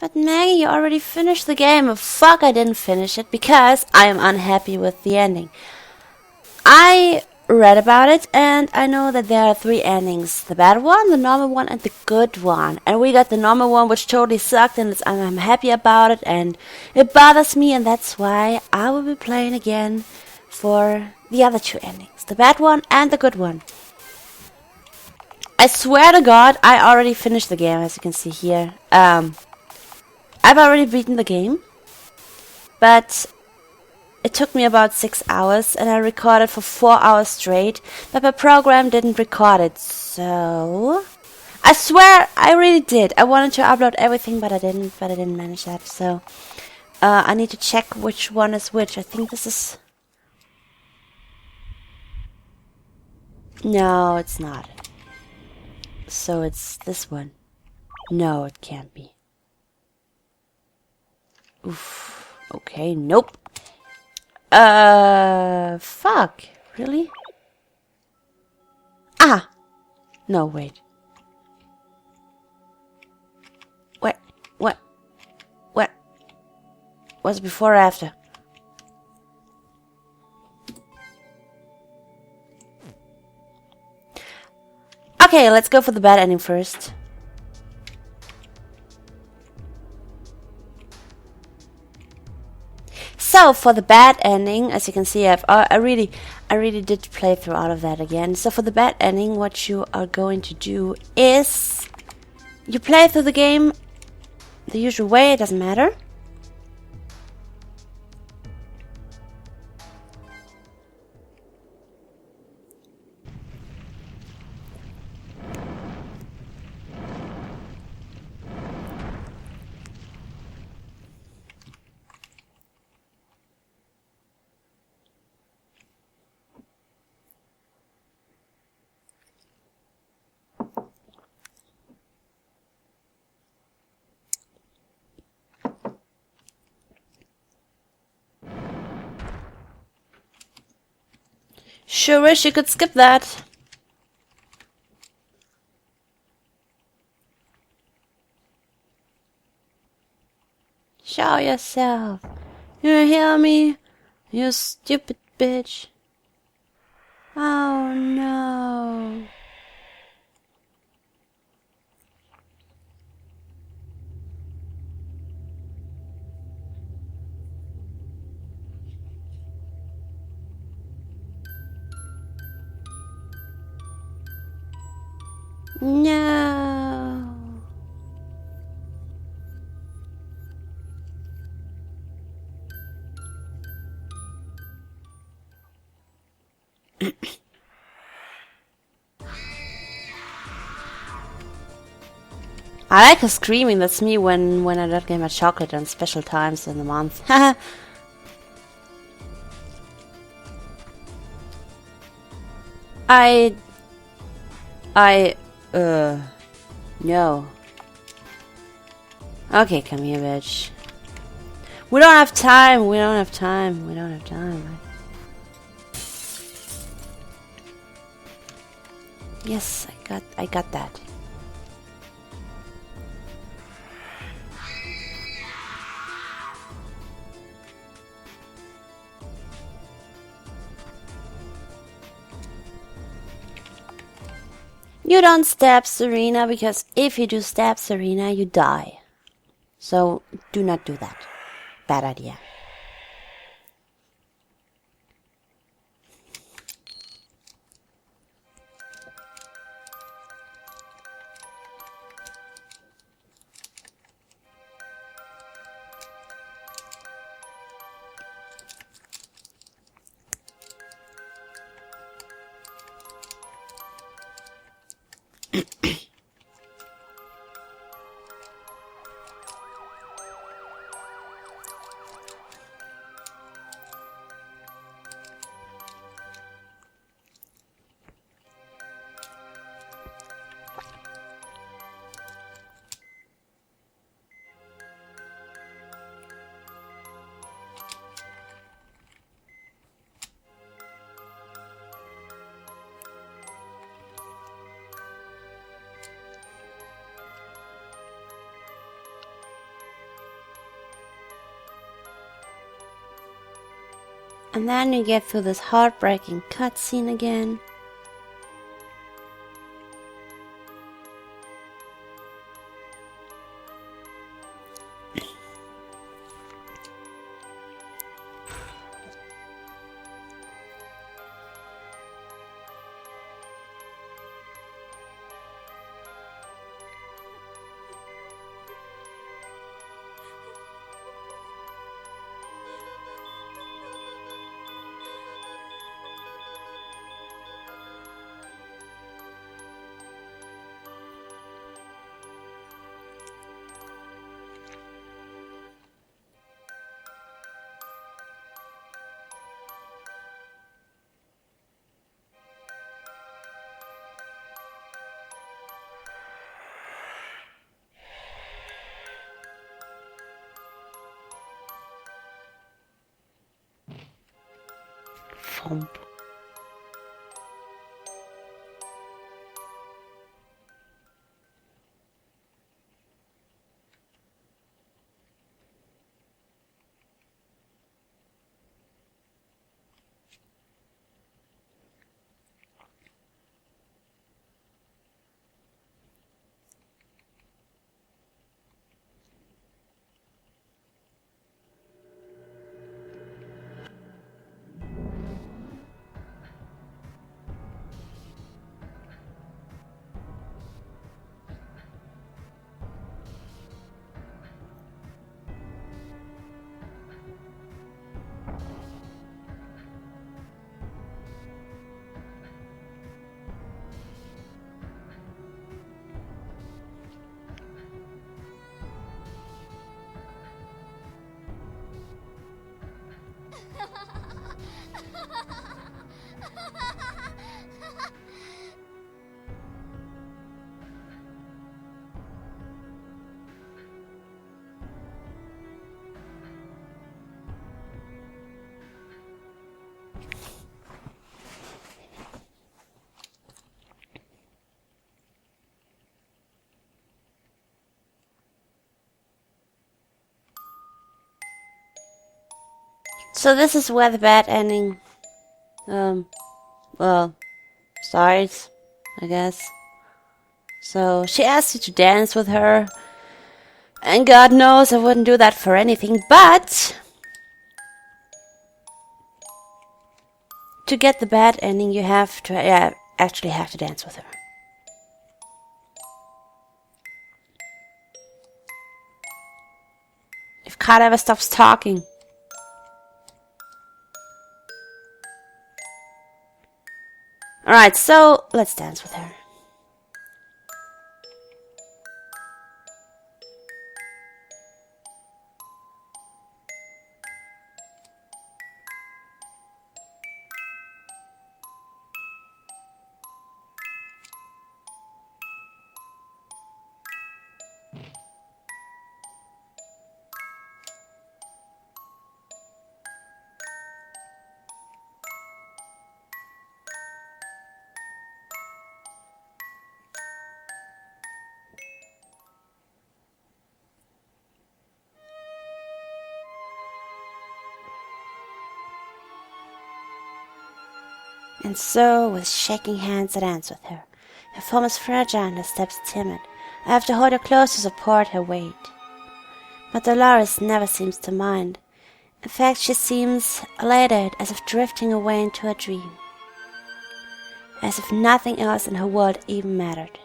But Maggie, you already finished the game. Fuck, I didn't finish it because I am unhappy with the ending. I read about it and I know that there are 3 endings. The bad one, the normal one, and the good one. And we got the normal one, which totally sucked, and I'm happy about it, and it bothers me, and that's why I will be playing again for the other 2 endings. The bad one and the good one. I swear to God, I already finished the game, as you can see here. I've already beaten the game, but it took me about 6 hours, and I recorded for 4 hours straight, but my program didn't record it, so I swear I really did. I wanted to upload everything, but I didn't manage that, so I need to check which one is which. I think this is... No, it's not. So it's this one. No, it can't be. Oof. Okay, nope. Fuck. Really? Ah! No, wait. What? Was it before or after? Okay, let's go for the bad ending first. So for the bad ending, as you can see, I really did play through all of that again. So for the bad ending, what you are going to do is you play through the game the usual way. It doesn't matter. Sure wish you could skip that. Show yourself. You hear me? You stupid bitch. Oh no. No. I like her screaming. That's me when I don't get my chocolate on special times in the month. No. Okay, come here, bitch. We don't have time. We don't have time. We don't have time. Yes, I got that. You don't stab Serena, because if you do stab Serena, you die. So do not do that. Bad idea. And then you get through this heartbreaking cutscene again. Thump. So this is where the bad ending, well, starts, I guess. So she asked you to dance with her, and God knows I wouldn't do that for anything, but to get the bad ending you have to actually have to dance with her. If Kat ever stops talking. Alright, so let's dance with her. And so, with shaking hands, I dance with her. Her form is fragile and her steps timid. I have to hold her close to support her weight. But Dolores never seems to mind. In fact, she seems elated, as if drifting away into a dream. As if nothing else in her world even mattered.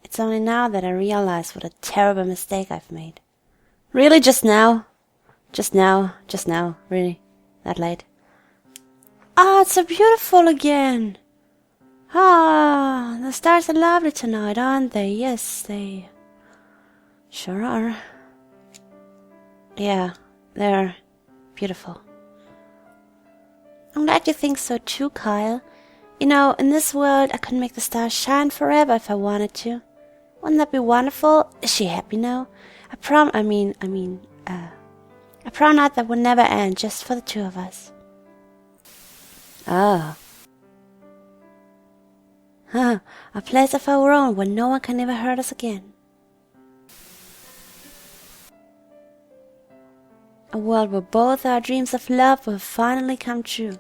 It's only now that I realize what a terrible mistake I've made. Really, just now? Just now, really? That late? Ah, it's so beautiful again! Ah, the stars are lovely tonight, aren't they? Yes, they sure are. Yeah, they're beautiful. I'm glad you think so too, Kyle. You know, in this world I could make the stars shine forever if I wanted to. Wouldn't that be wonderful? Is she happy now? A prom night that would never end, just for the two of us. Oh. Huh. A place of our own where no one can ever hurt us again. A world where both our dreams of love will finally come true.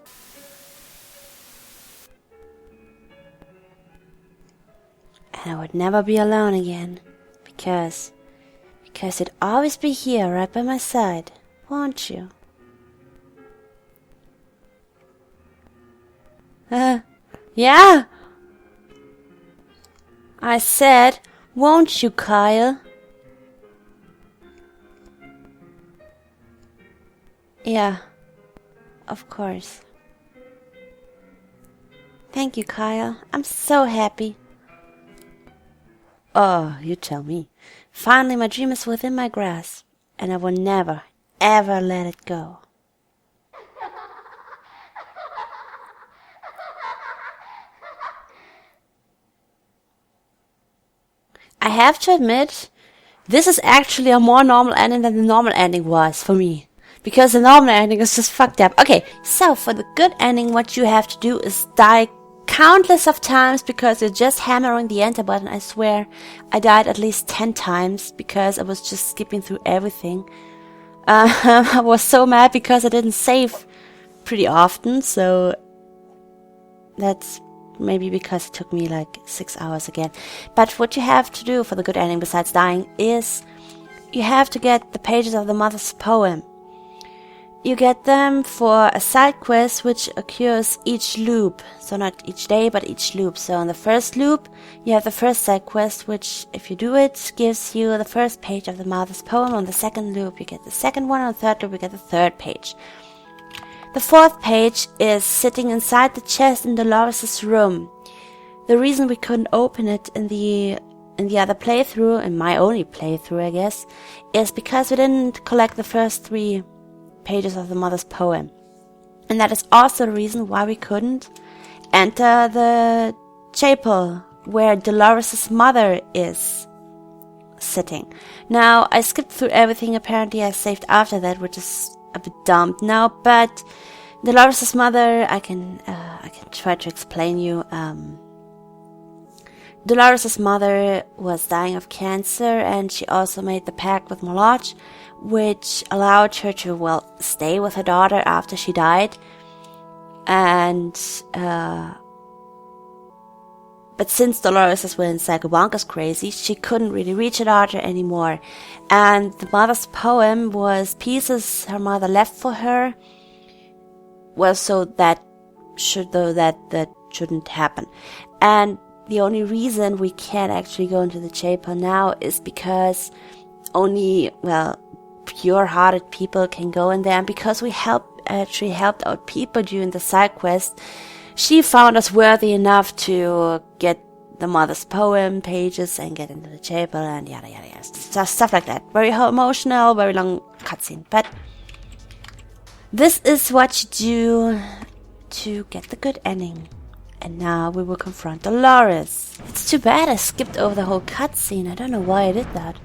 And I would never be alone again, because you'd always be here right by my side, won't you? Yeah. I said, won't you, Kyle? Yeah, of course. Thank you, Kyle. I'm so happy. Oh, you tell me. Finally, my dream is within my grasp, and I will never, ever let it go. I have to admit, this is actually a more normal ending than the normal ending was for me. Because the normal ending is just fucked up. Okay, so for the good ending, what you have to do is die countless of times because you're just hammering the enter button. I swear, I died at least 10 times because I was just skipping through everything. I was so mad because I didn't save pretty often, so that's maybe because it took me like 6 hours again. But what you have to do for the good ending besides dying is you have to get the pages of the mother's poem. You get them for a side quest which occurs each loop. So not each day, but each loop. So in the first loop, you have the first side quest, which if you do it, gives you the first page of the mother's poem. On the second loop, you get the second one. On the third loop, you get the third page. The fourth page is sitting inside the chest in Dolores' room. The reason we couldn't open it in the other playthrough, in my only playthrough I guess, is because we didn't collect the first 3 pages of the mother's poem. And that is also the reason why we couldn't enter the chapel where Dolores' mother is sitting. Now, I skipped through everything. Apparently I saved after that, which is a bit dumb now, but Dolores' mother, I can try to explain you. Dolores' mother was dying of cancer, and she also made the pact with Moloch, which allowed her to, well, stay with her daughter after she died. And, but since Dolores went psycho-bonkers crazy, she couldn't really reach her daughter anymore. And the mother's poem was pieces her mother left for her. Well, so that shouldn't happen. And the only reason we can't actually go into the chapel now is because only, well, pure-hearted people can go in there. And because we helped out people during the side quest, she found us worthy enough to get the mother's poem pages and get into the chapel and yada yada yada. Stuff like that. Very emotional, very long cutscene. But this is what you do to get the good ending. And now we will confront Dolores. It's too bad I skipped over the whole cutscene. I don't know why I did that.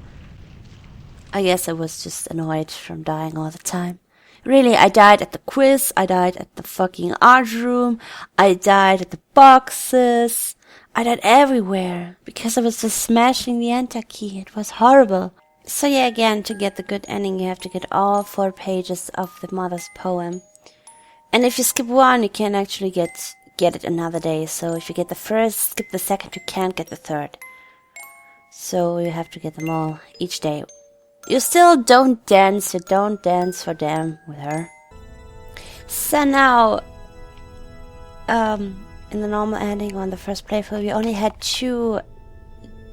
I guess I was just annoyed from dying all the time. Really, I died at the quiz, I died at the fucking art room, I died at the boxes, I died everywhere, because I was just smashing the enter key. It was horrible. So yeah, again, to get the good ending, you have to get all 4 pages of the mother's poem. And if you skip one, you can actually get it another day. So if you get the first, skip the second, you can't get the third. So you have to get them all each day. You still don't dance, you don't dance for them with her. So now, in the normal ending on the first playthrough, we only had 2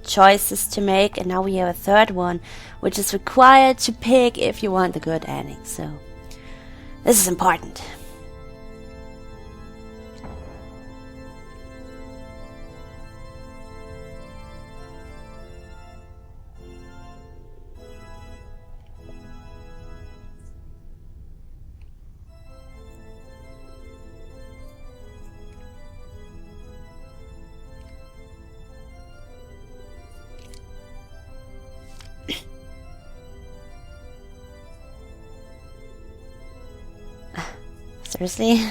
choices to make, and now we have a third one, which is required to pick if you want the good ending. So, this is important. Seriously?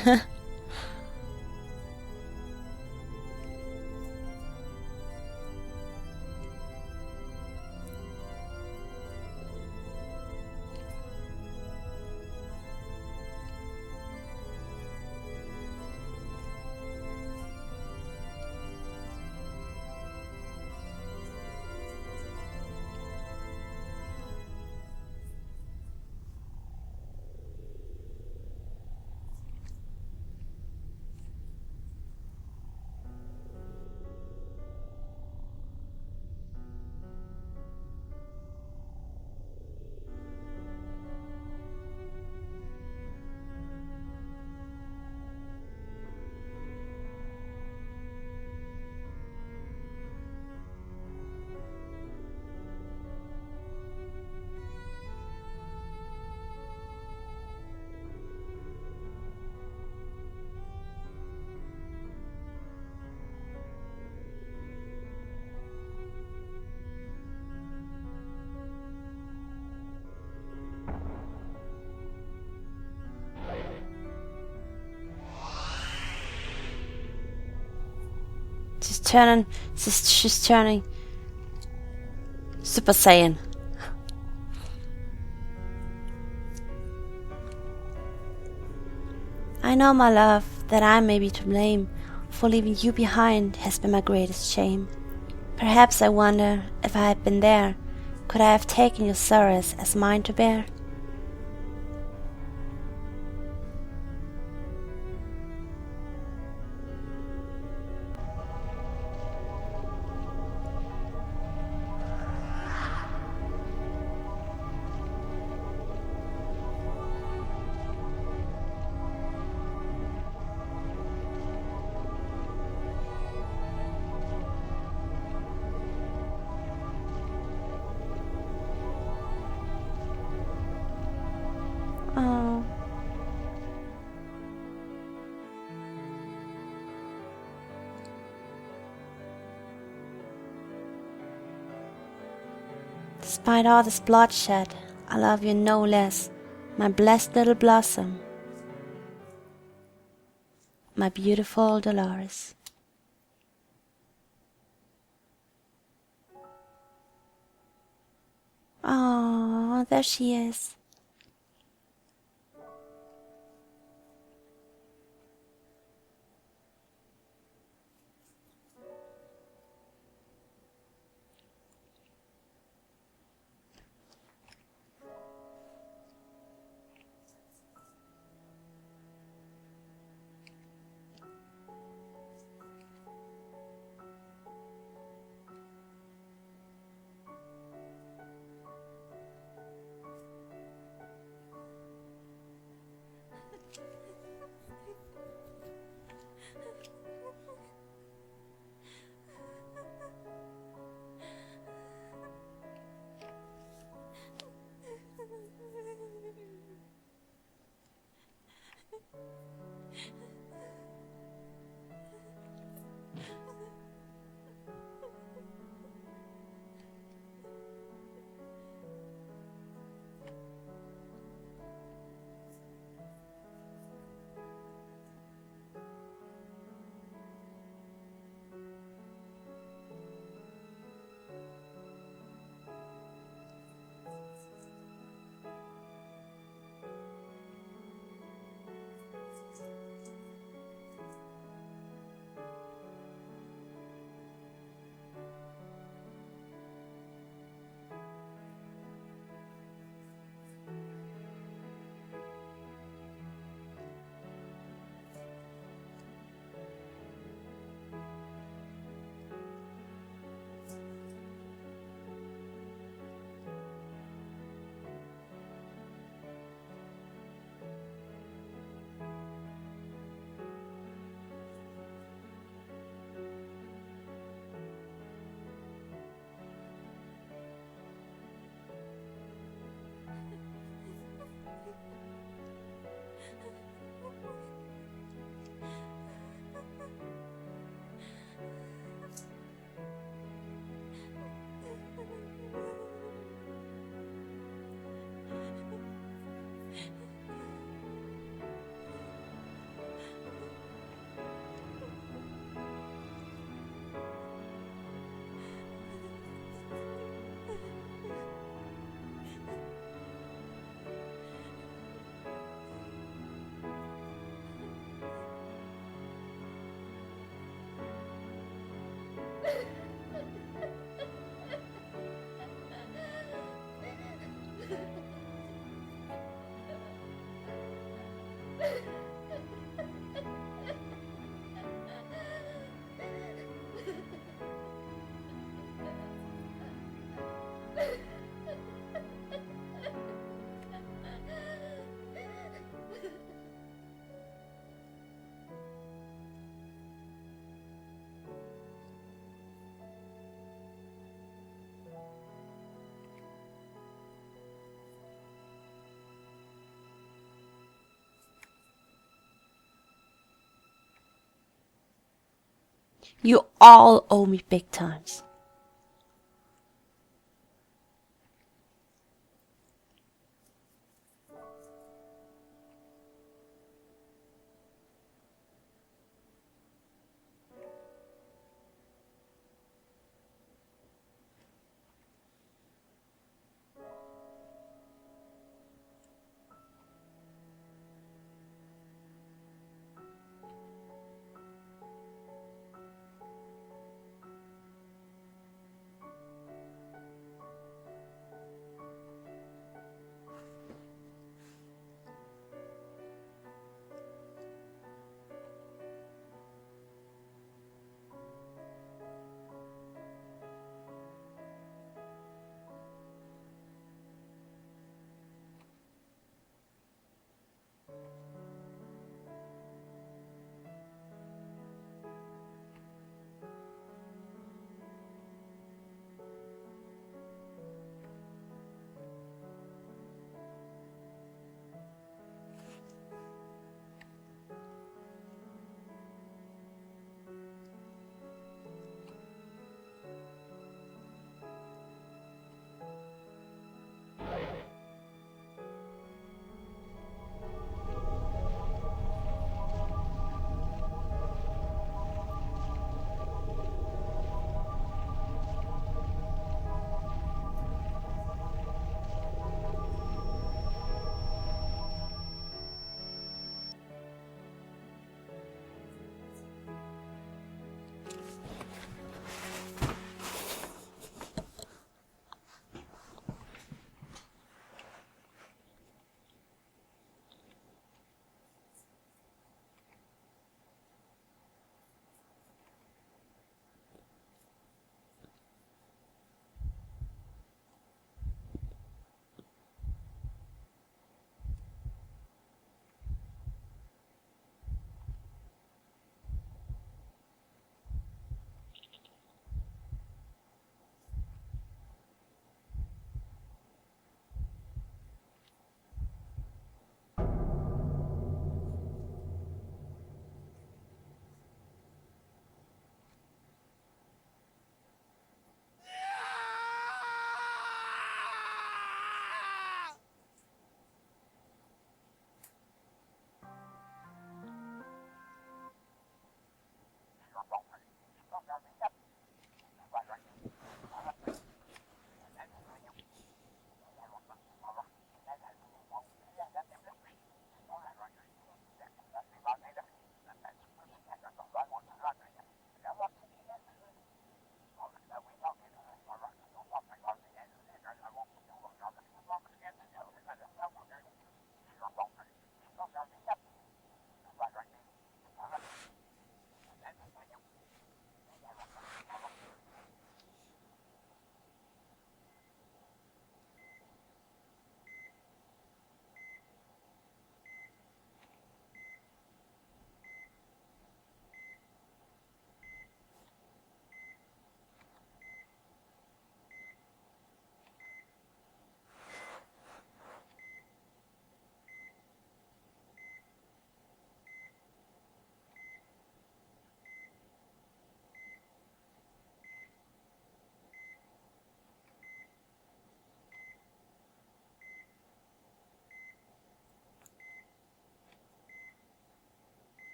She's turning Super Saiyan. I know, my love, that I may be to blame, for leaving you behind has been my greatest shame. Perhaps I wonder, if I had been there, could I have taken your sorrows as mine to bear? Oh. Despite all this bloodshed, I love you no less, my blessed little blossom, my beautiful Dolores. Oh, there she is. You all owe me big times.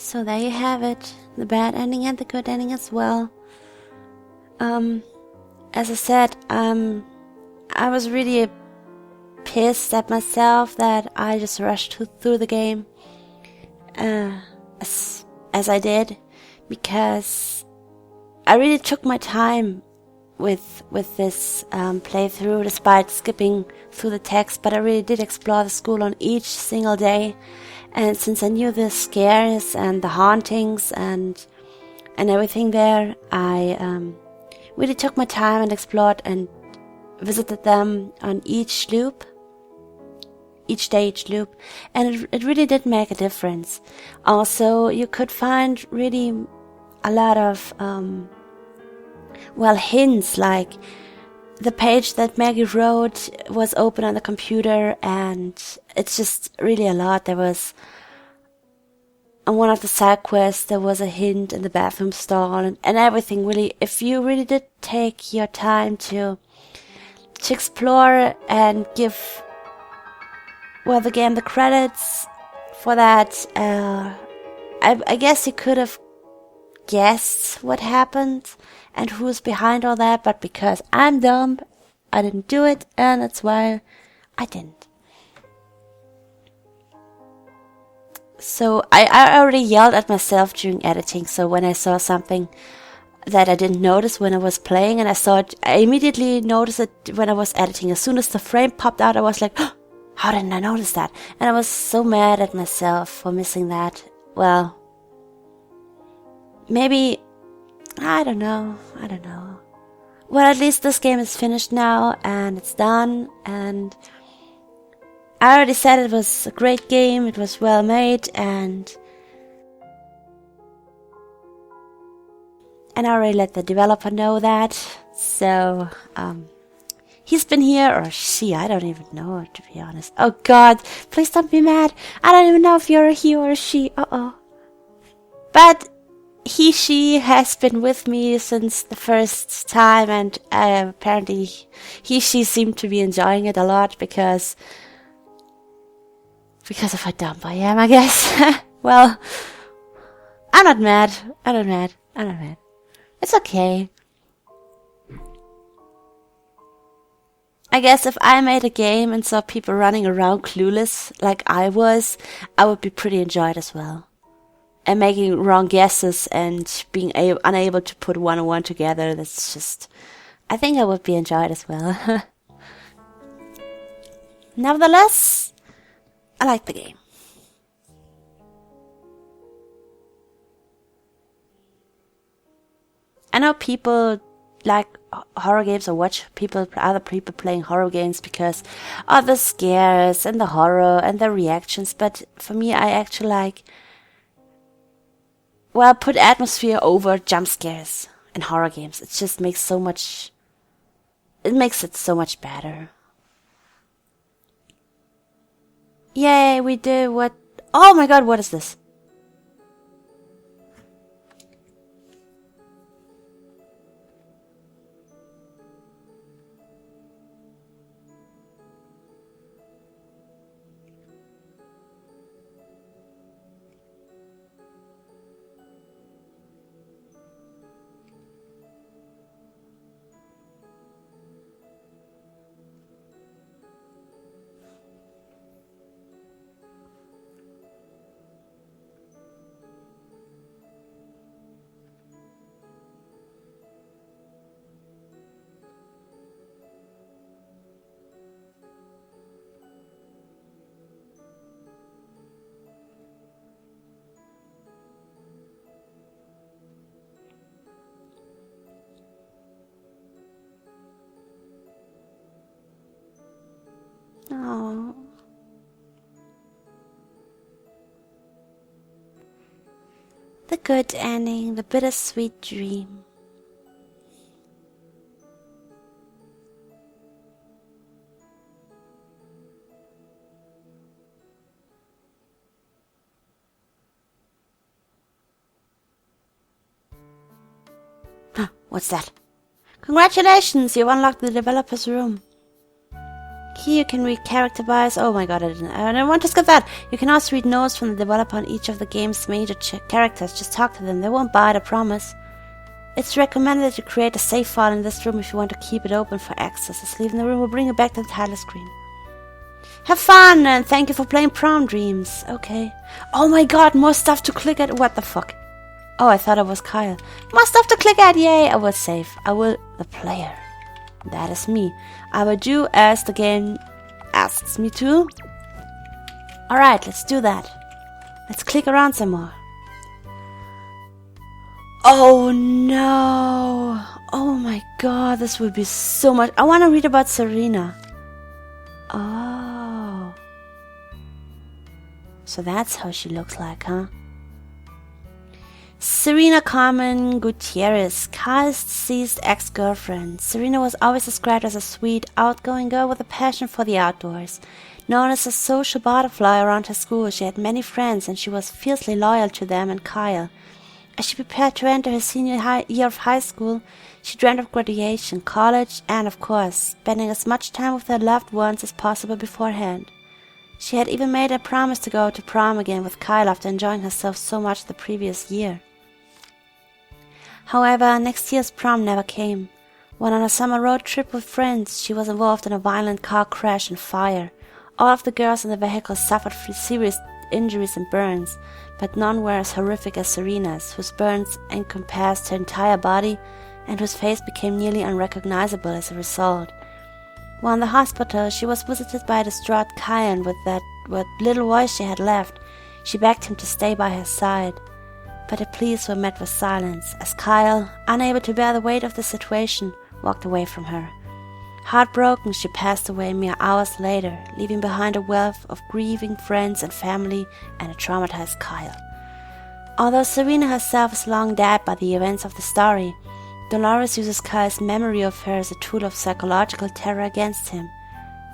So there you have it, the bad ending and the good ending as well. As I said, I was really pissed at myself that I just rushed through the game as I did, because I really took my time with this playthrough, despite skipping through the text. But I really did explore the school on each single day, and since I knew the scares and the hauntings and everything there, I really took my time and explored and visited them on each loop, each day, each loop, and it really did make a difference. Also, you could find really a lot of hints, like the page that Maggie wrote was open on the computer, and it's just really a lot. There was, on one of the side quests, there was a hint in the bathroom stall, and everything really, if you really did take your time to explore and give, well, the game the credits for that, I guess you could have guessed what happened and who's behind all that, but because I'm dumb, I didn't do it, and that's why I didn't. So I already yelled at myself during editing, so when I saw something that I didn't notice when I was playing, and I saw it, I immediately noticed it when I was editing. As soon as the frame popped out, I was like, oh, how didn't I notice that? And I was so mad at myself for missing that. Well, maybe, I don't know. Well, at least this game is finished now, and it's done, and I already said it was a great game, it was well made, and I already let the developer know that. So, he's been here, or she, I don't even know, to be honest. Oh god, please don't be mad. I don't even know if you're a he or a she, But she has been with me since the first time, and apparently she seemed to be enjoying it a lot, because of how dumb I am, I guess. Well, I'm not mad. It's okay. I guess if I made a game and saw people running around clueless like I was, I would be pretty enjoyed as well. And making wrong guesses and being unable to put one and one together, that's just, I think I would be enjoyed as well. Nevertheless, I like the game. I know people like horror games or watch other people playing horror games because of the scares and the horror and the reactions, but for me, I actually like, well, put atmosphere over jump scares in horror games. It just makes it so much better. Yay, we did what? Oh my god, what is this? Oh. The good ending, the bittersweet dream. What's that? Congratulations, you've unlocked the developer's room. Here you can read character bios. Oh my god, I didn't want to skip that. You can also read notes from the developer on each of the game's major characters. Just talk to them. They won't bite, I promise. It's recommended that you create a save file in this room if you want to keep it open for access, as leaving the room will bring you back to the title screen. Have fun, and thank you for playing Prom Dreams. Okay. Oh my god, more stuff to click at. What the fuck? Oh, I thought it was Kyle. More stuff to click at. Yay, I will save. I will the player. That is me. I will do as the game asks me to. Alright, let's do that. Let's click around some more. Oh no. Oh my god, this will be so much. I want to read about Serena. Oh. So that's how she looks like, huh? Serena Carmen Gutierrez, Kyle's deceased ex-girlfriend. Serena was always described as a sweet, outgoing girl with a passion for the outdoors. Known as a social butterfly around her school, she had many friends and she was fiercely loyal to them and Kyle. As she prepared to enter her senior year of high school, she dreamed of graduation, college, and, of course, spending as much time with her loved ones as possible beforehand. She had even made a promise to go to prom again with Kyle after enjoying herself so much the previous year. However, next year's prom never came. When on a summer road trip with friends, she was involved in a violent car crash and fire. All of the girls in the vehicle suffered serious injuries and burns, but none were as horrific as Serena's, whose burns encompassed her entire body and whose face became nearly unrecognizable as a result. While in the hospital, she was visited by a distraught Kyle, and with what little voice she had left, she begged him to stay by her side. But her pleas were met with silence, as Kyle, unable to bear the weight of the situation, walked away from her. Heartbroken, she passed away mere hours later, leaving behind a wealth of grieving friends and family and a traumatized Kyle. Although Serena herself is long dead by the events of the story, Dolores uses Kyle's memory of her as a tool of psychological terror against him.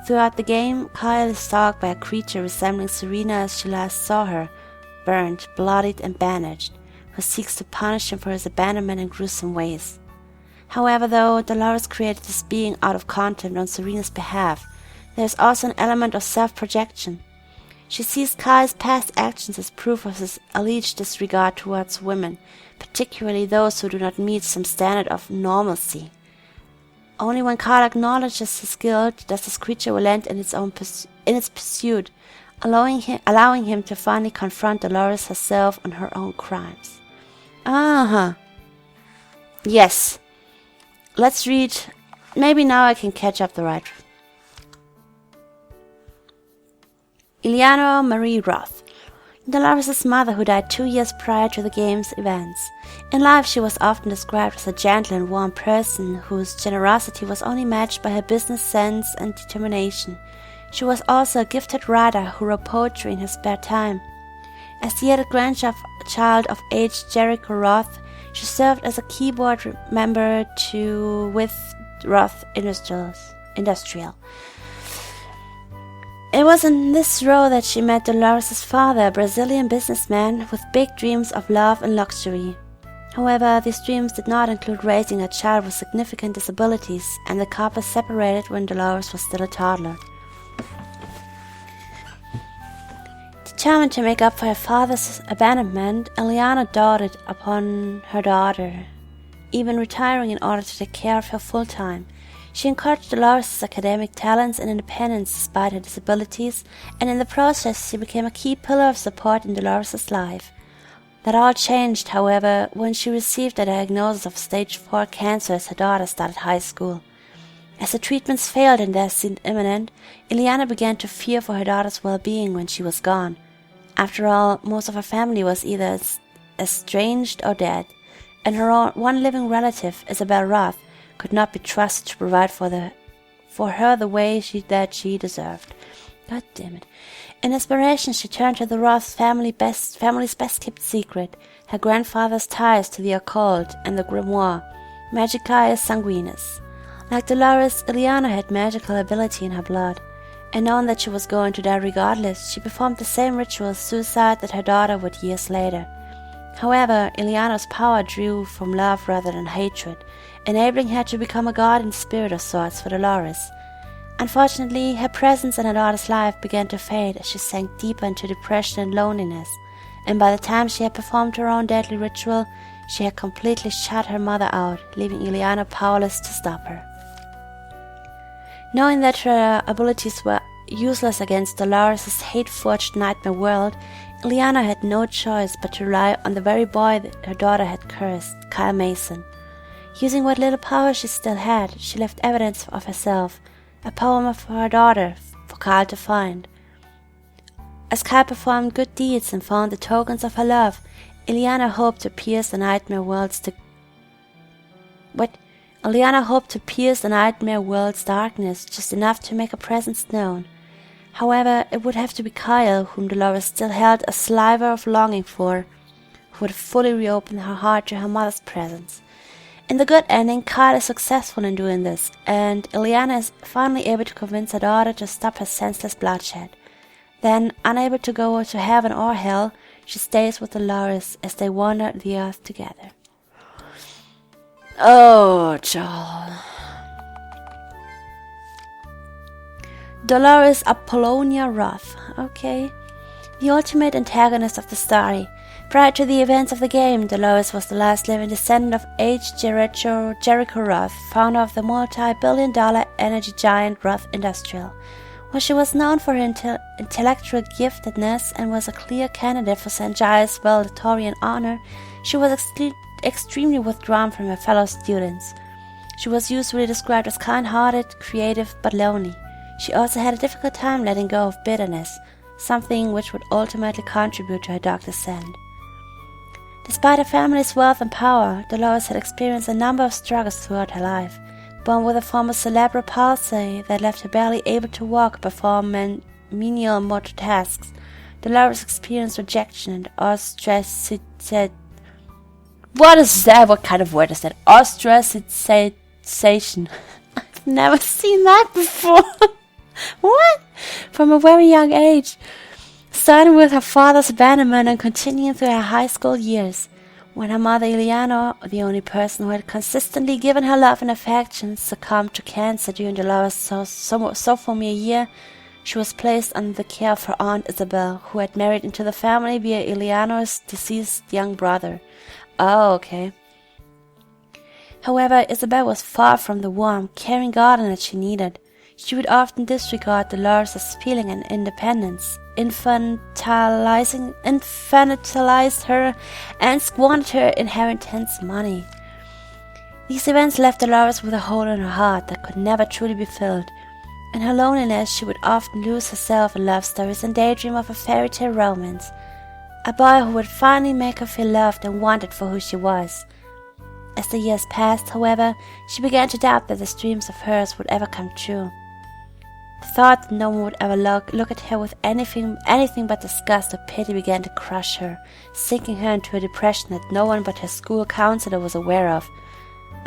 Throughout the game, Kyle is stalked by a creature resembling Serena as she last saw her, burned, bloodied, and bandaged, who seeks to punish him for his abandonment in gruesome ways. However, though Dolores created this being out of contempt on Serena's behalf, there is also an element of self-projection. She sees Kyle's past actions as proof of his alleged disregard towards women, particularly those who do not meet some standard of normalcy. Only when Kyle acknowledges his guilt does this creature relent in its pursuit, allowing him to finally confront Dolores herself on her own crimes. Yes. Let's read. Maybe now I can catch up the right. Eleanor Marie Roth, Dolores' mother, who died 2 years prior to the game's events. In life, she was often described as a gentle and warm person whose generosity was only matched by her business sense and determination. She was also a gifted writer who wrote poetry in her spare time. As the other grandchild of aged Jericho Roth, she served as a keyboard member with Roth Industrial. It was in this role that she met Dolores' father, a Brazilian businessman with big dreams of love and luxury. However, these dreams did not include raising a child with significant disabilities, and the couple separated when Dolores was still a toddler. Determined to make up for her father's abandonment, Eliana doted upon her daughter, even retiring in order to take care of her full-time. She encouraged Dolores' academic talents and independence despite her disabilities, and in the process she became a key pillar of support in Dolores' life. That all changed, however, when she received a diagnosis of stage 4 cancer as her daughter started high school. As the treatments failed and death seemed imminent, Eliana began to fear for her daughter's well-being when she was gone. After all, most of her family was either estranged or dead, and her one living relative, Isabel Roth, could not be trusted to provide for her the way that she deserved. God damn it. In desperation, she turned to the Roth family's best-kept secret, her grandfather's ties to the occult and the grimoire, Magicae Sanguinis. Like Dolores, Eliana had magical ability in her blood, and knowing that she was going to die regardless, she performed the same ritual of suicide that her daughter would years later. However, Eliana's power drew from love rather than hatred, enabling her to become a guardian spirit of sorts for Dolores. Unfortunately, her presence in her daughter's life began to fade as she sank deeper into depression and loneliness, and by the time she had performed her own deadly ritual, she had completely shut her mother out, leaving Ileana powerless to stop her. Knowing that her abilities were useless against Dolores' hate-forged nightmare world, Ileana had no choice but to rely on the very boy that her daughter had cursed, Kyle Mason. Using what little power she still had, she left evidence of herself, a poem for her daughter, for Kyle to find. As Kyle performed good deeds and found the tokens of her love, Ileana hoped to pierce the nightmare world's darkness just enough to make her presence known. However, it would have to be Kyle, whom Dolores still held a sliver of longing for, who would fully reopen her heart to her mother's presence. In the good ending, Kyle is successful in doing this, and Ileana is finally able to convince her daughter to stop her senseless bloodshed. Then, unable to go to heaven or hell, she stays with Dolores as they wander the earth together. Oh, Joel. Dolores Apollonia Roth, okay. The ultimate antagonist of the story. Prior to the events of the game, Dolores was the last living descendant of H. Jericho Roth, founder of the multi-billion-dollar energy giant Roth Industrial. While she was known for her intellectual giftedness and was a clear candidate for St. Giles' valedictorian honor, she was extremely withdrawn from her fellow students. She was usually described as kind-hearted, creative, but lonely. She also had a difficult time letting go of bitterness, something which would ultimately contribute to her dark descent. Despite her family's wealth and power, Dolores had experienced a number of struggles throughout her life. Born with a form of cerebral palsy that left her barely able to walk or perform menial motor tasks, Dolores experienced rejection and ostracization. What is that? What kind of word is that? Ostracization. I've never seen that before. What? From a very young age. Starting with her father's abandonment and continuing through her high school years. When her mother Eleanor, the only person who had consistently given her love and affection, succumbed to cancer during Dolores' sophomore year, she was placed under the care of her aunt Isabel, who had married into the family via Eleanor's deceased young brother. Oh, okay. However, Isabel was far from the warm, caring guardian that she needed. She would often disregard Dolores' feeling and independence, infantilized her, and squandered her inheritance money. These events left Dolores with a hole in her heart that could never truly be filled. In her loneliness, she would often lose herself in love stories and daydream of a fairy tale romance, a boy who would finally make her feel loved and wanted for who she was. As the years passed, however, she began to doubt that these dreams of hers would ever come true. The thought that no one would ever look at her with anything but disgust or pity began to crush her, sinking her into a depression that no one but her school counselor was aware of,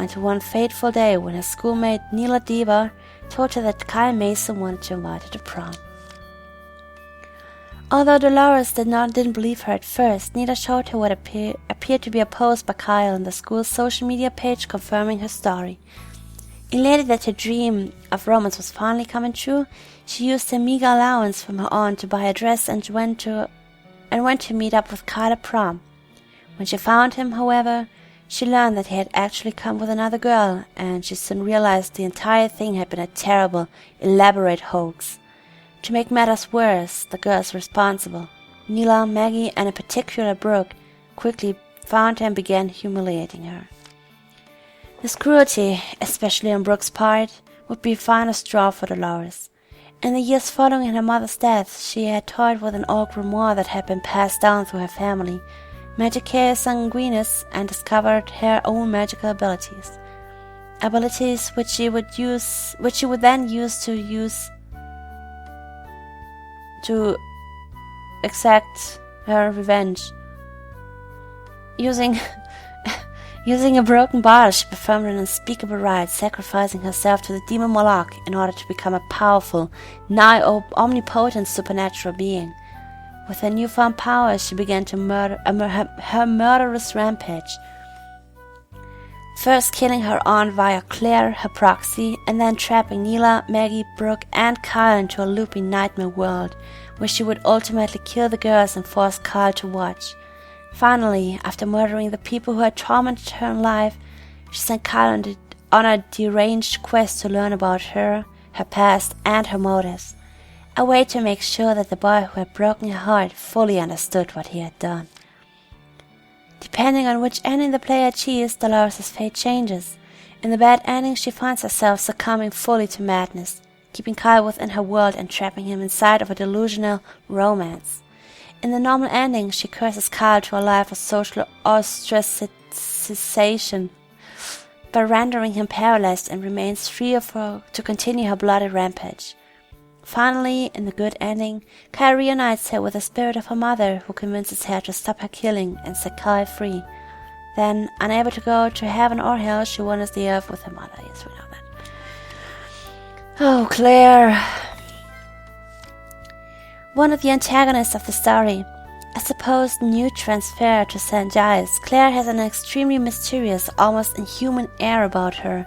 until one fateful day when her schoolmate Neela Deva told her that Kyle Mason wanted to invite her to prom. Although Dolores didn't believe her at first, Neela showed her what appeared to be a post by Kyle on the school's social media page confirming her story. Elated that her dream of romance was finally coming true, she used her meager allowance from her aunt to buy a dress and went to meet up with Kyle at prom. When she found him, however, she learned that he had actually come with another girl, and she soon realized the entire thing had been a terrible, elaborate hoax. To make matters worse, the girls responsible, Neela, Maggie, and in particular Brooke, quickly found her and began humiliating her. This cruelty, especially on Brooke's part, would be a final straw for Dolores. In the years following her mother's death, she had toyed with an old grimoire that had been passed down through her family, Magicae Sanguinis, and discovered her own magical abilities. Abilities which she would then use to exact her revenge. Using a broken bottle, she performed an unspeakable rite, sacrificing herself to the demon Moloch in order to become a powerful, nigh omnipotent supernatural being. With her newfound powers, she began to her murderous rampage. first killing her aunt via Claire, her proxy, and then trapping Neela, Maggie, Brooke, and Kyle into a looping nightmare world, where she would ultimately kill the girls and force Kyle to watch. Finally, after murdering the people who had tormented her in life, she sent Kyle on a deranged quest to learn about her past, and her motives. A way to make sure that the boy who had broken her heart fully understood what he had done. Depending on which ending the player achieves, Dolores' fate changes. In the bad ending, she finds herself succumbing fully to madness, keeping Kyle within her world and trapping him inside of a delusional romance. In the normal ending, she curses Kyle to a life of social ostracization by rendering him paralyzed and remains free to continue her bloody rampage. Finally, in the good ending, Kyle reunites her with the spirit of her mother, who convinces her to stop her killing and set Kyle free. Then, unable to go to heaven or hell, she wanders the earth with her mother. Yes, we know that. Oh, Claire. One of the antagonists of the story, a supposed new transfer to St. Giles, Claire has an extremely mysterious, almost inhuman air about her.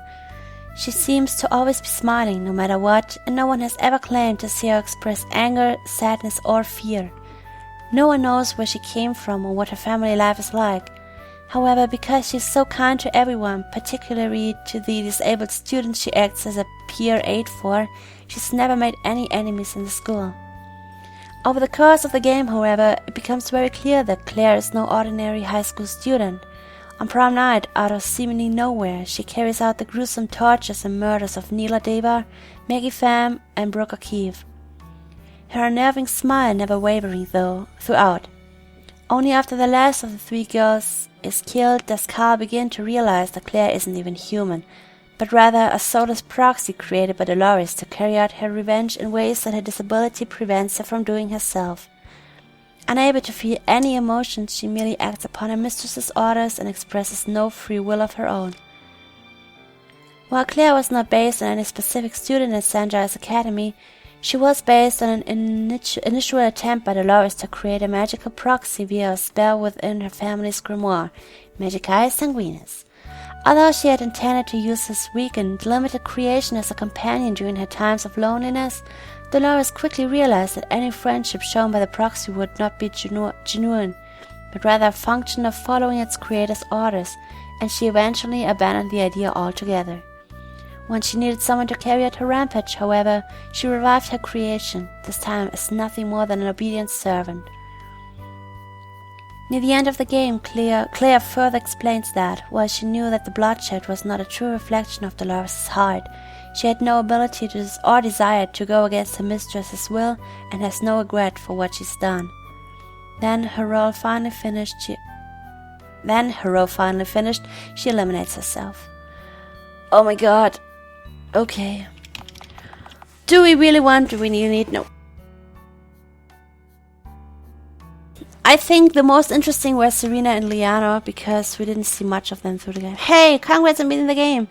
She seems to always be smiling, no matter what, and no one has ever claimed to see her express anger, sadness, or fear. No one knows where she came from or what her family life is like. However, because she's so kind to everyone, particularly to the disabled students she acts as a peer aide for, she's never made any enemies in the school. Over the course of the game, however, it becomes very clear that Claire is no ordinary high school student. On prom night, out of seemingly nowhere, she carries out the gruesome tortures and murders of Neela Devar, Maggie Pham, and Brooke O'Keefe. Her unnerving smile never wavering throughout. Only after the last of the three girls is killed does Carl begin to realize that Claire isn't even human, but rather a soulless proxy created by Dolores to carry out her revenge in ways that her disability prevents her from doing herself. Unable to feel any emotions, she merely acts upon her mistress's orders and expresses no free will of her own. While Claire was not based on any specific student at St. Giles Academy, she was based on an initial attempt by Dolores to create a magical proxy via a spell within her family's grimoire, Magicae Sanguinis. Although she had intended to use this weakened, limited creation as a companion during her times of loneliness, Dolores quickly realized that any friendship shown by the proxy would not be genuine, but rather a function of following its creator's orders, and she eventually abandoned the idea altogether. When she needed someone to carry out her rampage, however, she revived her creation, this time as nothing more than an obedient servant. Near the end of the game, Claire further explains that, while she knew that the bloodshed was not a true reflection of Dolores' heart, she had no ability or desire to go against her mistress's will and has no regret for what she's done. Then, her role finally finished, she eliminates herself. Oh my god. Okay. Do we need no. I think the most interesting were Serena and Liana, because we didn't see much of them through the game. Hey, congrats on beating the game.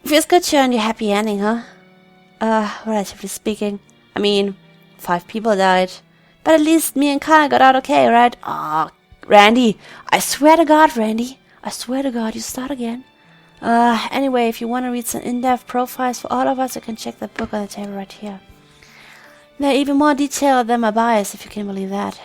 Feels good to earn your happy ending, huh? Relatively speaking. I mean, 5 people died. But at least me and Kyle got out okay, right? Aw, Randy. I swear to God, Randy. I swear to God, you start again. Anyway, if you want to read some in-depth profiles for all of us, you can check the book on the table right here. They're even more detailed than my bias, if you can believe that.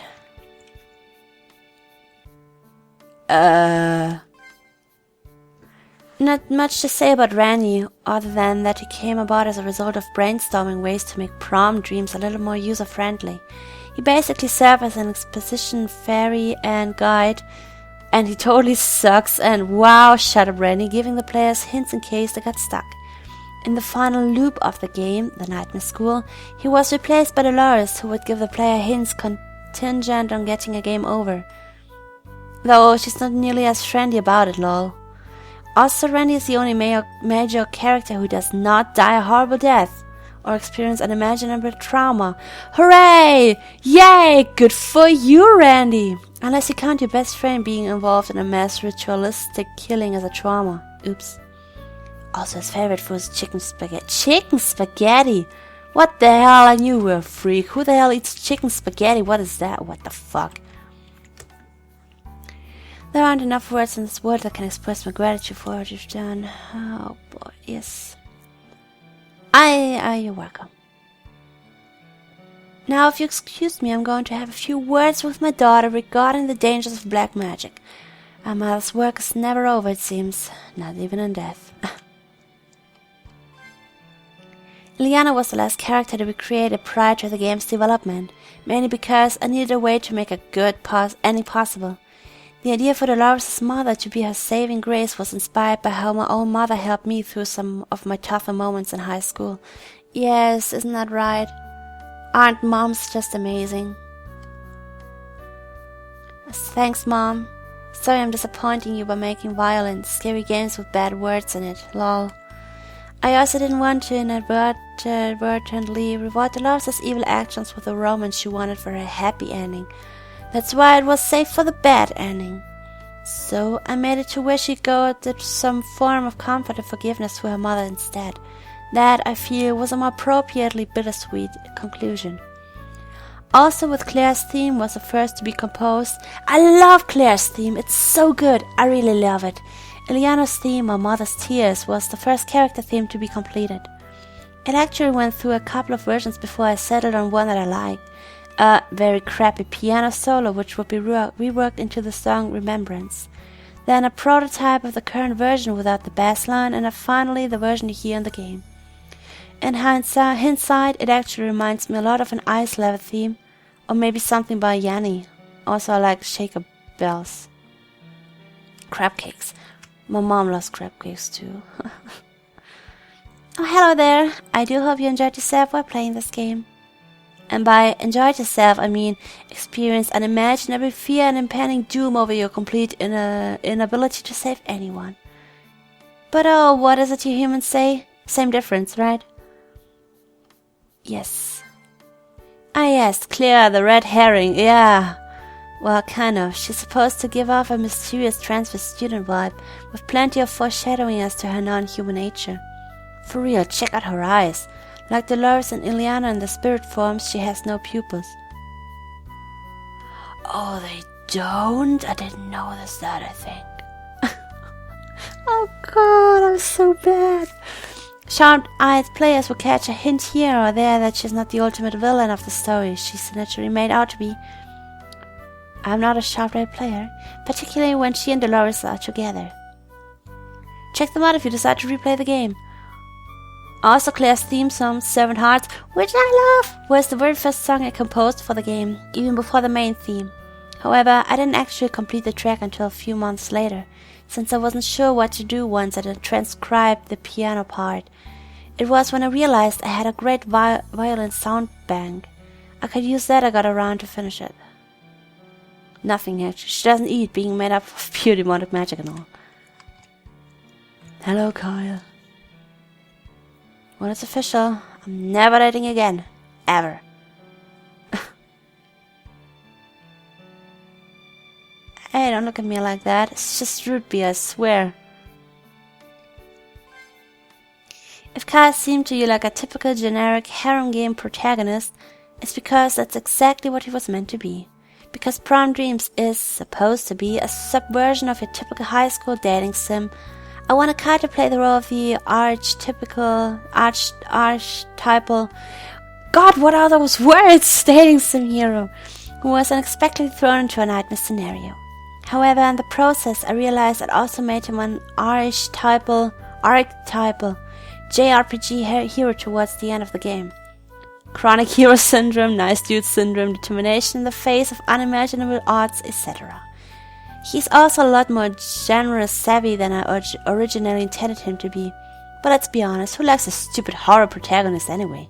Not much to say about Randy, other than that he came about as a result of brainstorming ways to make prom dreams a little more user-friendly. He basically served as an exposition fairy and guide, and he totally sucks, and wow, shut up Randy, giving the players hints in case they got stuck. In the final loop of the game, the Nightmare School, he was replaced by Dolores, who would give the player hints contingent on getting a game over. Though she's not nearly as friendly about it, lol. Also, Randy is the only major character who does not die a horrible death or experience unimaginable trauma. Hooray! Yay! Good for you, Randy! Unless you count your best friend being involved in a mass ritualistic killing as a trauma. Oops. Also, his favorite food is chicken spaghetti. Chicken spaghetti! What the hell? I knew you were a freak. Who the hell eats chicken spaghetti? What is that? What the fuck? There aren't enough words in this world that can express my gratitude for what you've done. Oh boy, yes. You're welcome. Now, if you excuse me, I'm going to have a few words with my daughter regarding the dangers of black magic. Our mother's work is never over, it seems, not even in death. Ileana was the last character to be created prior to the game's development, mainly because I needed a way to make a good ending possible. The idea for Dolores' mother to be her saving grace was inspired by how my own mother helped me through some of my tougher moments in high school. Yes, isn't that right? Aren't moms just amazing? Thanks, Mom. Sorry I'm disappointing you by making violent, scary games with bad words in it, lol. I also didn't want to inadvertently reward Dolores' evil actions with the romance she wanted for her happy ending. That's why it was safe for the bad ending. So I made it to where she got some form of comfort and forgiveness to her mother instead. That, I feel, was a more appropriately bittersweet conclusion. Also, with Claire's theme was the first to be composed. I love Claire's theme, it's so good, I really love it. Ileana's theme, or Mother's Tears, was the first character theme to be completed. It actually went through a couple of versions before I settled on one that I liked. A very crappy piano solo which would be reworked into the song Remembrance. Then a prototype of the current version without the bass line, and finally the version you hear in the game. In hindsight, it actually reminds me a lot of an Ice Level theme, or maybe something by Yanni. Also I like Shaker Bells. Crab cakes. My mom loves crab cakes too. Oh, hello there. I do hope you enjoyed yourself while playing this game. And by enjoyed yourself, I mean experience unimaginable fear and impending doom over your complete inability to save anyone. But oh, what is it you humans say? Same difference, right? Yes. Ah yes, Claire, the red herring, yeah. Well, kind of. She's supposed to give off a mysterious transfer student vibe, with plenty of foreshadowing as to her non-human nature. For real, check out her eyes. Like Dolores and Ileana in the spirit forms, she has no pupils. Oh, they don't? I didn't notice that, I think. Oh god, I'm so bad. Sharp-eyed players will catch a hint here or there that she's not the ultimate villain of the story she's naturally made out to be. I'm not a sharp-eyed player, particularly when she and Dolores are together. Check them out if you decide to replay the game. Also, Claire's theme song, Seven Hearts, which I love, was the very first song I composed for the game, even before the main theme. However, I didn't actually complete the track until a few months later, since I wasn't sure what to do once I had transcribed the piano part. It was when I realized I had a great violin sound bank. I could use that I got around to finish it. Nothing actually. She doesn't eat, being made up of pure demonic magic and all. Hello, Kyle. When it's official, I'm never dating again. Ever. Hey, don't look at me like that. It's just root beer, I swear. If Kyle seemed to you like a typical generic harem game protagonist, it's because that's exactly what he was meant to be. Because Prom Dreams is supposed to be a subversion of your typical high school dating sim, I wanted Kyle to play the role of the archetypal, God, what are those words? Dating sim hero, who was unexpectedly thrown into a nightmare scenario. However, in the process, I realized it also made him an archetypal JRPG hero towards the end of the game. Chronic hero syndrome, nice dude syndrome, determination in the face of unimaginable odds, etc. He's also a lot more genre savvy than I originally intended him to be. But let's be honest, who likes a stupid horror protagonist anyway?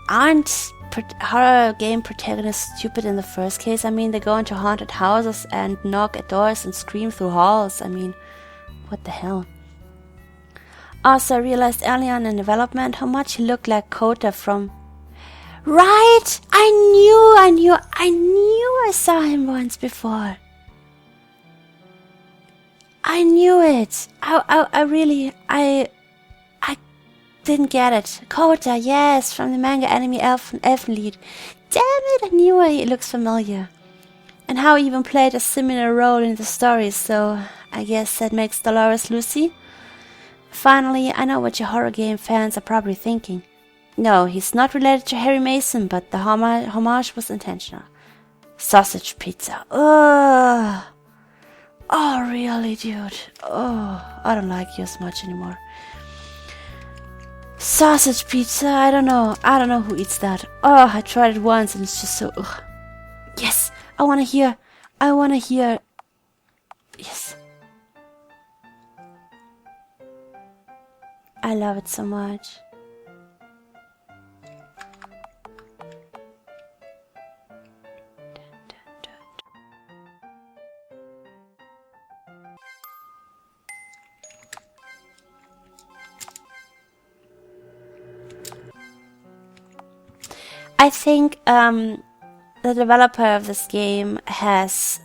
Aren't horror game protagonists stupid in the first case? I mean, they go into haunted houses and knock at doors and scream through halls. I mean, what the hell? Also, I realized early on in development how much he looked like Kota from... Right! I knew I saw him once before. I knew it. I didn't get it. Kota, yes, from the manga anime Elfen Lied. Damn it, I knew he looks familiar. And how he even played a similar role in the story, so I guess that makes Dolores Lucy. Finally, I know what your horror game fans are probably thinking. No, he's not related to Harry Mason, but the homage was intentional. Sausage pizza. Ugh. Oh, really, dude? Oh, I don't like you as much anymore. Sausage pizza, I don't know. I don't know who eats that. Oh, I tried it once and it's just so... Ugh. Yes, I wanna hear. Yes. I love it so much. I think the developer of this game has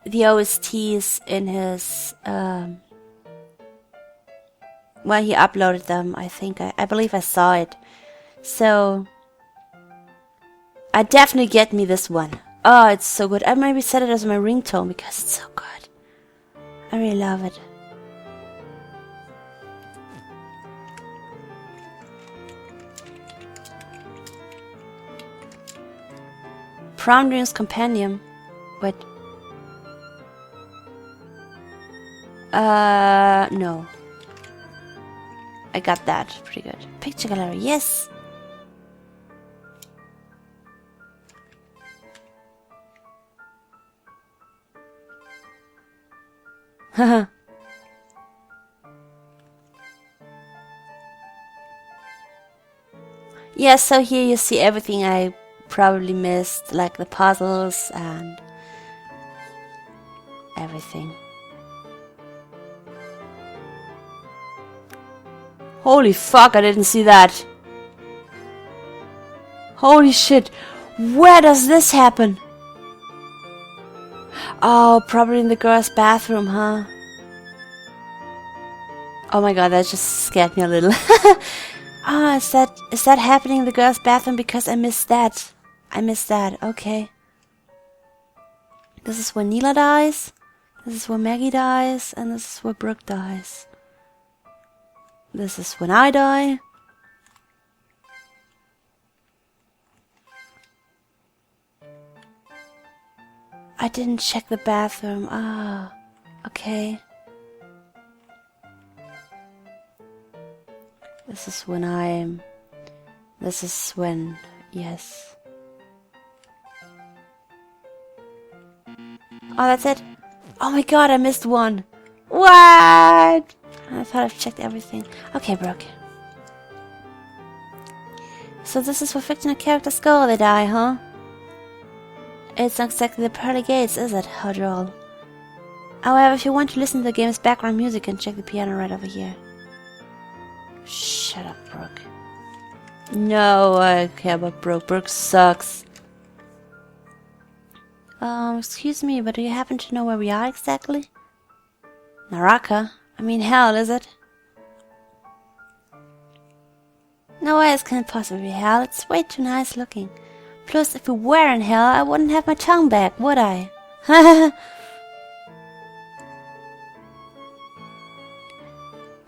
the OSTs in his well, he uploaded them. I believe I saw it. So I definitely get me this one. Oh, it's so good. I maybe set it as my ringtone because it's so good. I really love it. Prom Dreams Compendium. Wait. No. I got that. Pretty good. Picture gallery, yes! Haha. Yeah, so here you see everything I probably missed, like the puzzles and everything. Holy fuck, I didn't see that. Holy shit. Where does this happen? Oh, probably in the girls' bathroom, huh? Oh my god, that just scared me a little. Ah, is that happening in the girls' bathroom? Because I missed that. Okay. This is where Neela dies. This is where Maggie dies. And this is where Brooke dies. This is when I die. I didn't check the bathroom. Ah, okay. This is when yes. Oh, that's it. Oh my god, I missed one. What? I thought I've checked everything. Okay, Brooke. So this is where fictional characters go, they die, huh? It's not exactly the pearly gates, is it? How droll. However, if you want to listen to the game's background music, you can check the piano right over here. Shut up, Brooke. No, I care about Brooke. Brooke sucks. Excuse me, but do you happen to know where we are exactly? Naraka? I mean, hell, is it? No way, it can't possibly be hell. It's way too nice looking. Plus, if we were in hell, I wouldn't have my tongue back, would I?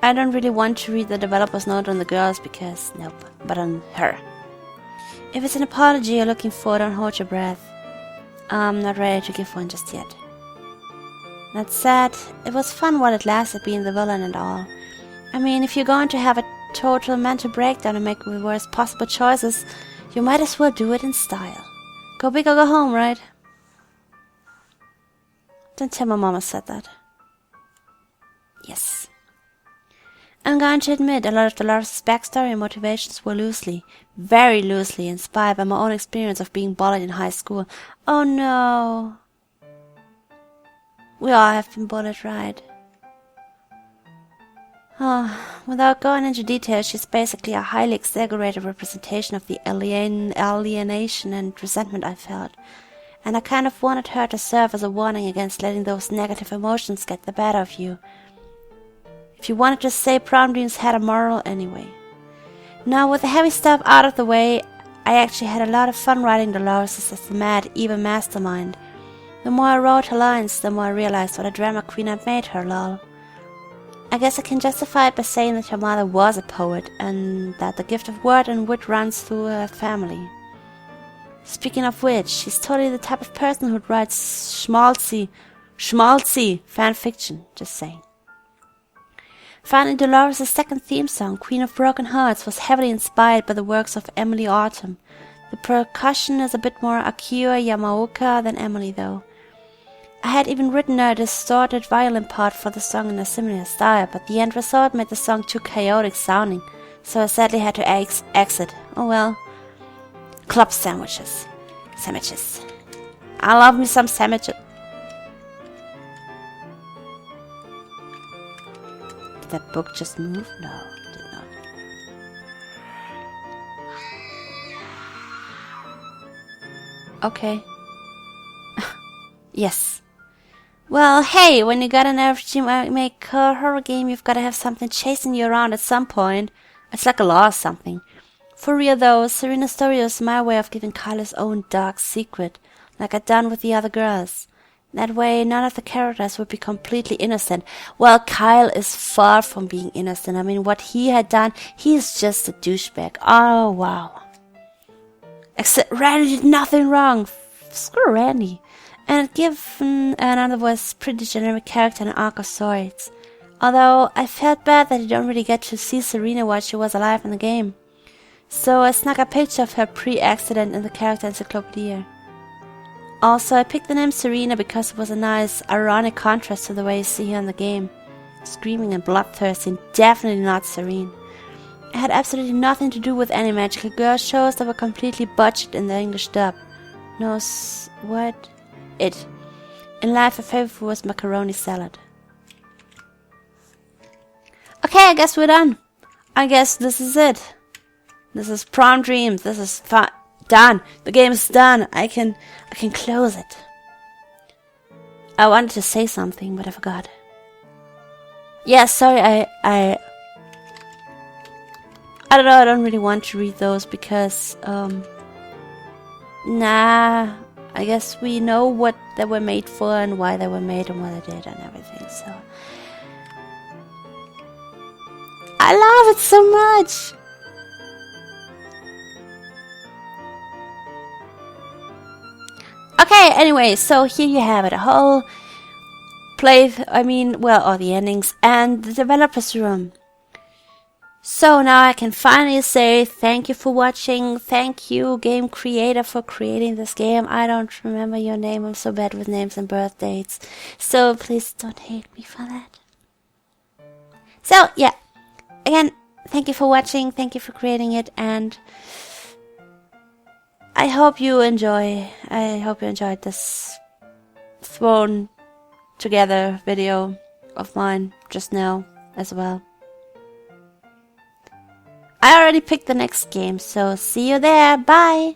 I don't really want to read the developer's note on the girls because, nope, but on her. If it's an apology you're looking for, don't hold your breath. I'm not ready to give one just yet. That said, it was fun while it lasted being the villain and all. I mean, if you're going to have a total mental breakdown and make the worst possible choices, you might as well do it in style. Go big or go home, right? Don't tell my mama said that. Yes. I'm going to admit a lot of Dolores' backstory and motivations were loosely, very loosely inspired by my own experience of being bullied in high school. Oh no. We all have been bullied, right? Without going into detail, she's basically a highly exaggerated representation of the alienation and resentment I felt. And I kind of wanted her to serve as a warning against letting those negative emotions get the better of you. If you wanted to say, Prom Dreams had a moral anyway. Now, with the heavy stuff out of the way, I actually had a lot of fun writing Dolores as the mad, evil mastermind. The more I wrote her lines, the more I realized what a drama queen I'd made her, lol. I guess I can justify it by saying that her mother was a poet, and that the gift of word and wit runs through her family. Speaking of which, she's totally the type of person who'd write schmaltzy fanfiction, just saying. Finally, Dolores' second theme song, Queen of Broken Hearts, was heavily inspired by the works of Emily Autumn. The percussion is a bit more Akio Yamaoka than Emily, though. I had even written a distorted violin part for the song in a similar style, but the end result made the song too chaotic sounding, so I sadly had to exit. Oh well. Club sandwiches. Sandwiches. I love me some sandwiches. Did that book just move? No, it did not. Okay. Yes. Well, hey, when you got an RPG make a horror game, you've gotta have something chasing you around at some point. It's like a law or something. For real though, Serena's story was my way of giving Kyle his own dark secret, like I'd done with the other girls. That way, none of the characters would be completely innocent. Well, Kyle is far from being innocent. I mean, what he had done, he's just a douchebag. Oh, wow. Except Randy did nothing wrong. Screw Randy. And it given another was pretty generic character and arc of sorts. Although I felt bad that you don't really get to see Serena while she was alive in the game. So I snuck a picture of her pre-accident in the character encyclopedia. Also, I picked the name Serena because it was a nice, ironic contrast to the way you see her in the game. Screaming and bloodthirsty, and definitely not serene. It had absolutely nothing to do with any magical girl shows that were completely botched in the English dub. No, what? It. In life, her favorite food was macaroni salad. Okay, I guess we're done. I guess this is it. This is Prom Dreams. This is done. The game is done. I can close it. I wanted to say something, but I forgot. Yeah, sorry, I don't know, I don't really want to read those because, nah, I guess we know what they were made for and why they were made and what they did and everything, so. I love it so much! Okay, anyway, so here you have it, a whole all the endings and the developer's room. So now I can finally say thank you for watching, thank you game creator for creating this game. I don't remember your name, I'm so bad with names and birth dates, so please don't hate me for that. So yeah, again, thank you for watching, thank you for creating it, and I hope you enjoyed this thrown together video of mine just now as well. I already picked the next game, so see you there. Bye!